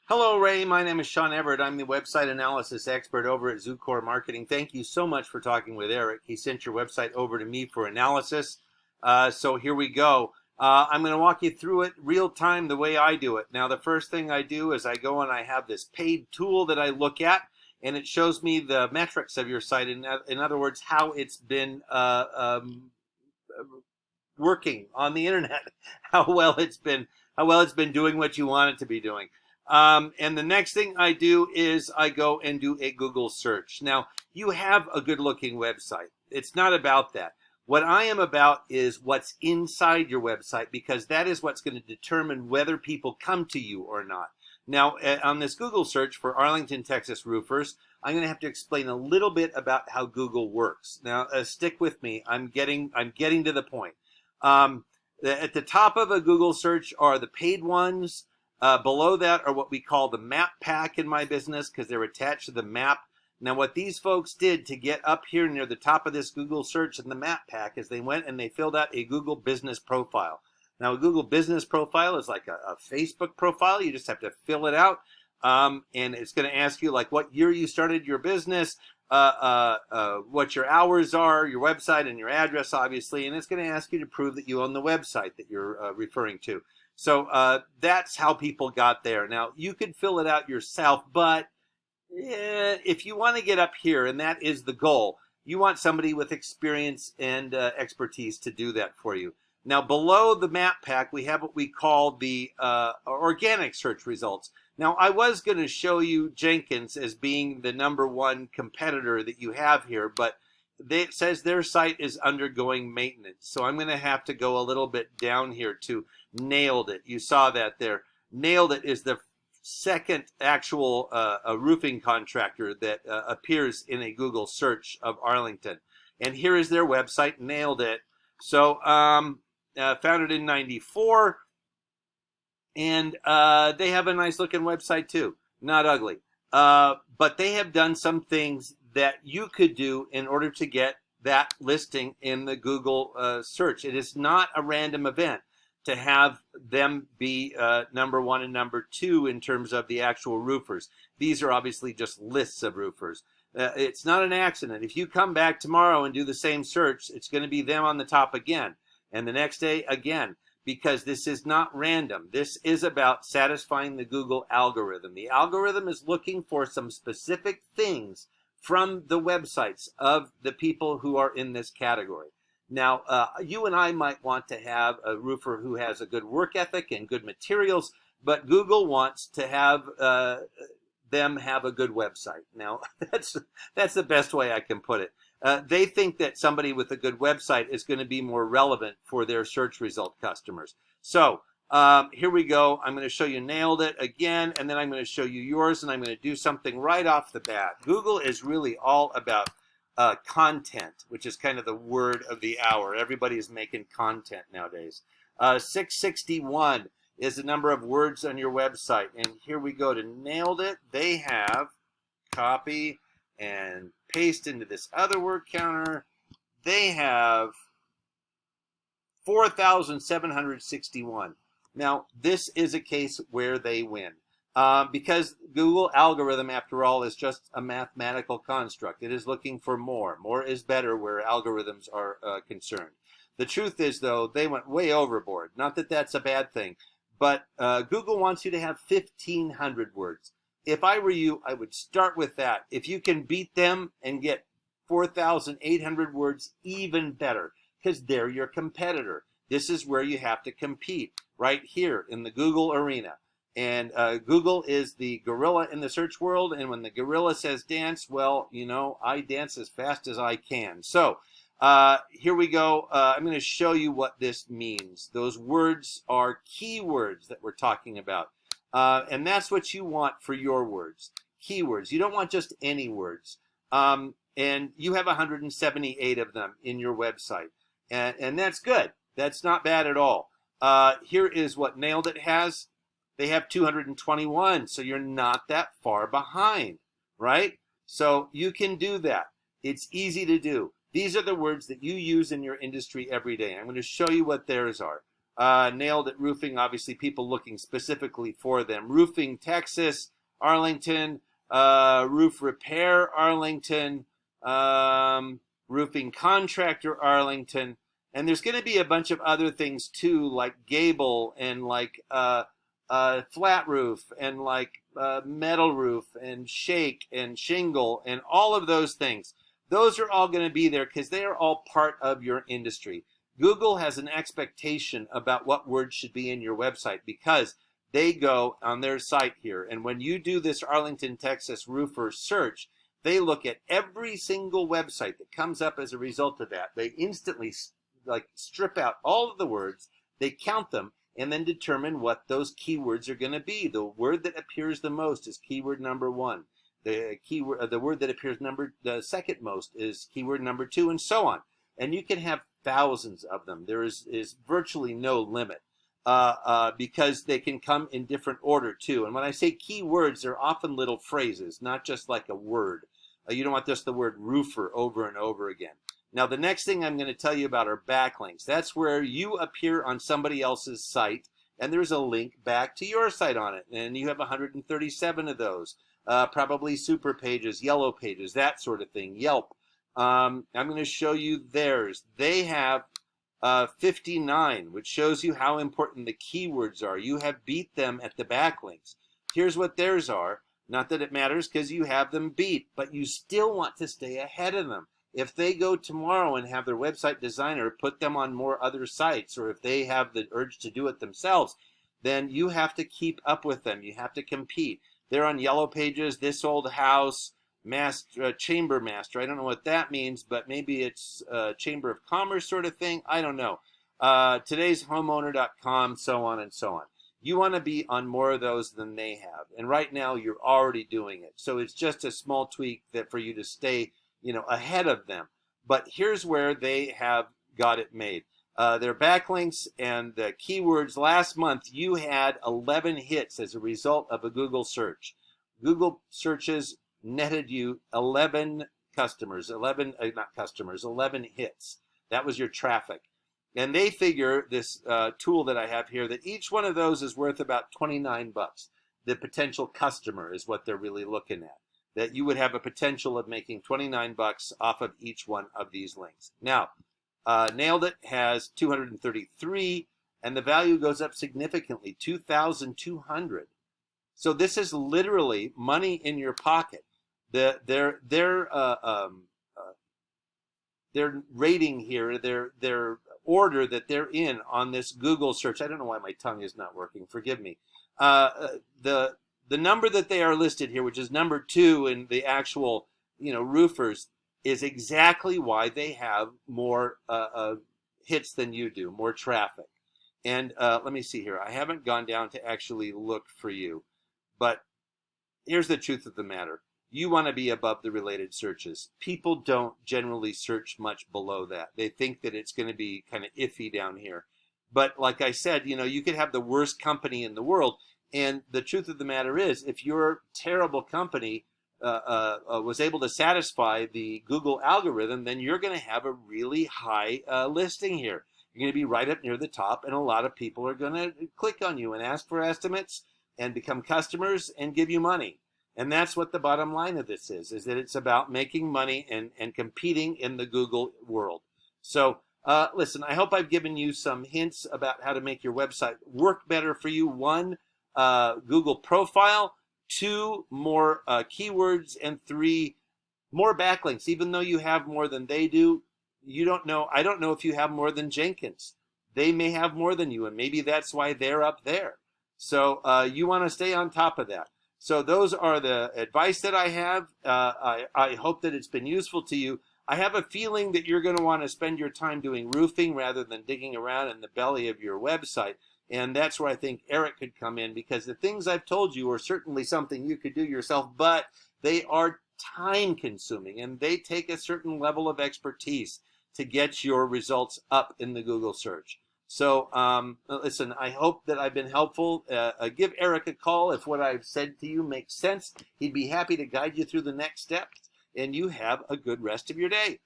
Hello, Ray. My name is Sean Everett. I'm the website analysis expert over at Zucore Marketing. Thank you so much for talking with Eric. He sent your website over to me for analysis. So here we go. I'm going to walk you through it real time the way I do it. Now, the first thing I do is I go and I have this paid tool that I look at, and it shows me the metrics of your site. In other words, how it's been working on the internet, how well it's been doing what you want it to be doing. And the next thing I do is I go and do a Google search. Now, you have a good looking website. It's not about that. What I am about is what's inside your website, because that is what's going to determine whether people come to you or not. Now, on this Google search for Arlington, Texas roofers, I'm going to have to explain a little bit about how Google works. Now, stick with me. I'm getting to the point. At the top of a Google search are the paid ones. Below that are what we call the map pack in my business, because they're attached to the map. Now, what these folks did to get up here near the top of this Google search in the map pack is they went and they filled out a Google business profile. Now, a Google business profile is like a Facebook profile. You just have to fill it out. And it's going to ask you like what year you started your business, what your hours are, your website, and your address, obviously. And it's going to ask you to prove that you own the website that you're referring to. So that's how people got there. Now, you could fill it out yourself, but if you want to get up here, and that is the goal, you want somebody with experience and expertise to do that for you. Now, below the map pack, we have what we call the organic search results. Now, I was going to show you Jenkins as being the #1 competitor that you have here, but it says their site is undergoing maintenance. So I'm going to have to go a little bit down here to Nailed It. You saw that there. Nailed It is the second actual a roofing contractor that appears in a Google search of Arlington. And here is their website, Nailed It. So founded in '94. And they have a nice looking website too. Not ugly. But they have done some things that you could do in order to get that listing in the Google search. It is not a random event to have them be #1 and #2 in terms of the actual roofers. These are obviously just lists of roofers. It's not an accident. If you come back tomorrow and do the same search, it's going to be them on the top again. And the next day again. Because this is not random. This is about satisfying the Google algorithm. The algorithm is looking for some specific things from the websites of the people who are in this category. Now, you and I might want to have a roofer who has a good work ethic and good materials, but Google wants to have them have a good website. Now, that's the best way I can put it. They think that somebody with a good website is going to be more relevant for their search result customers. So here we go. I'm going to show you Nailed It again, and then I'm going to show you yours, and I'm going to do something right off the bat. Google is really all about content, which is kind of the word of the hour. Everybody is making content nowadays. 661 is the number of words on your website. And here we go to Nailed It. They have copy and paste into this other word counter. They have 4,761. Now, this is a case where they win. Because Google algorithm, after all, is just a mathematical construct. It is looking for more. More is better where algorithms are concerned. The truth is, though, they went way overboard. Not that that's a bad thing, but Google wants you to have 1,500 words. If I were you, I would start with that. If you can beat them and get 4,800 words, even better, because they're your competitor. This is where you have to compete, right here in the Google arena. And Google is the gorilla in the search world. And when the gorilla says dance, well, you know, I dance as fast as I can. So here we go. I'm going to show you what this means. Those words are keywords that we're talking about. And that's what you want for your words. Keywords. You don't want just any words. And you have 178 of them in your website. And that's good. That's not bad at all. Here is what Nailed It has. They have 221, so you're not that far behind, right? So you can do that. It's easy to do. These are the words that you use in your industry every day. I'm going to show you what theirs are. Nailed It Roofing, obviously people looking specifically for them. Roofing Texas, Arlington, Roof Repair Arlington, Roofing Contractor Arlington, and there's going to be a bunch of other things too, like Gable and like flat roof and like metal roof and shake and shingle and all of those things. Those are all going to be there because they are all part of your industry. Google has an expectation about what words should be in your website because they go on their site here. And when you do this Arlington, Texas roofer search, they look at every single website that comes up as a result of that. They instantly strip out all of the words, they count them, and then determine what those keywords are going to be. The word that appears the most is keyword number 1. The word that appears the second most is keyword number 2, and so on. And you can have thousands of them. There is virtually no limit because they can come in different order too. And when I say keywords, they're often little phrases, not just like a word. You don't want just the word roofer over and over again. Now, the next thing I'm going to tell you about are backlinks. That's where you appear on somebody else's site, and there's a link back to your site on it. And you have 137 of those, probably super pages, yellow pages, that sort of thing, Yelp. I'm going to show you theirs. They have 59, which shows you how important the keywords are. You have beat them at the backlinks. Here's what theirs are. Not that it matters because you have them beat, but you still want to stay ahead of them. If they go tomorrow and have their website designer put them on more other sites, or if they have the urge to do it themselves, then you have to keep up with them. You have to compete. They're on yellow pages, This Old House, Chamber Master. I don't know what that means, but maybe it's Chamber of Commerce sort of thing. I don't know. Today's homeowner.com, so on and so on. You want to be on more of those than they have. And right now you're already doing it. So it's just a small tweak that for you to stay, ahead of them. But here's where they have got it made. Their backlinks and the keywords. Last month you had 11 hits as a result of a Google search. Google searches netted you 11 hits. That was your traffic. And they figure, this tool that I have here, that each one of those is worth about $29. The potential customer is what they're really looking at. That you would have a potential of making $29 off of each one of these links. Now, Nailed It has 233, and the value goes up significantly, 2,200. So this is literally money in your pocket. Their rating here, their order that they're in on this Google search. I don't know why my tongue is not working. Forgive me. The number that they are listed here, which is number 2 in the actual, roofers, is exactly why they have more hits than you do, more traffic. And let me see here. I haven't gone down to actually look for you, but here's the truth of the matter. You want to be above the related searches. People don't generally search much below that. They think that it's going to be kind of iffy down here. But like I said, you could have the worst company in the world. And the truth of the matter is, if your terrible company was able to satisfy the Google algorithm, then you're going to have a really high listing here. You're going to be right up near the top, and a lot of people are going to click on you and ask for estimates and become customers and give you money. And that's what the bottom line of this is that it's about making money and competing in the Google world. So listen, I hope I've given you some hints about how to make your website work better for you. 1, Google profile, 2, more keywords, and 3, more backlinks. Even though you have more than they do, you don't know. I don't know if you have more than Jenkins. They may have more than you, and maybe that's why they're up there. So you want to stay on top of that. So those are the advice that I have. I hope that it's been useful to you. I have a feeling that you're going to want to spend your time doing roofing rather than digging around in the belly of your website. And that's where I think Eric could come in, because the things I've told you are certainly something you could do yourself, but they are time consuming and they take a certain level of expertise to get your results up in the Google search. So listen, I hope that I've been helpful. Give Eric a call if what I've said to you makes sense. He'd be happy to guide you through the next steps, and you have a good rest of your day.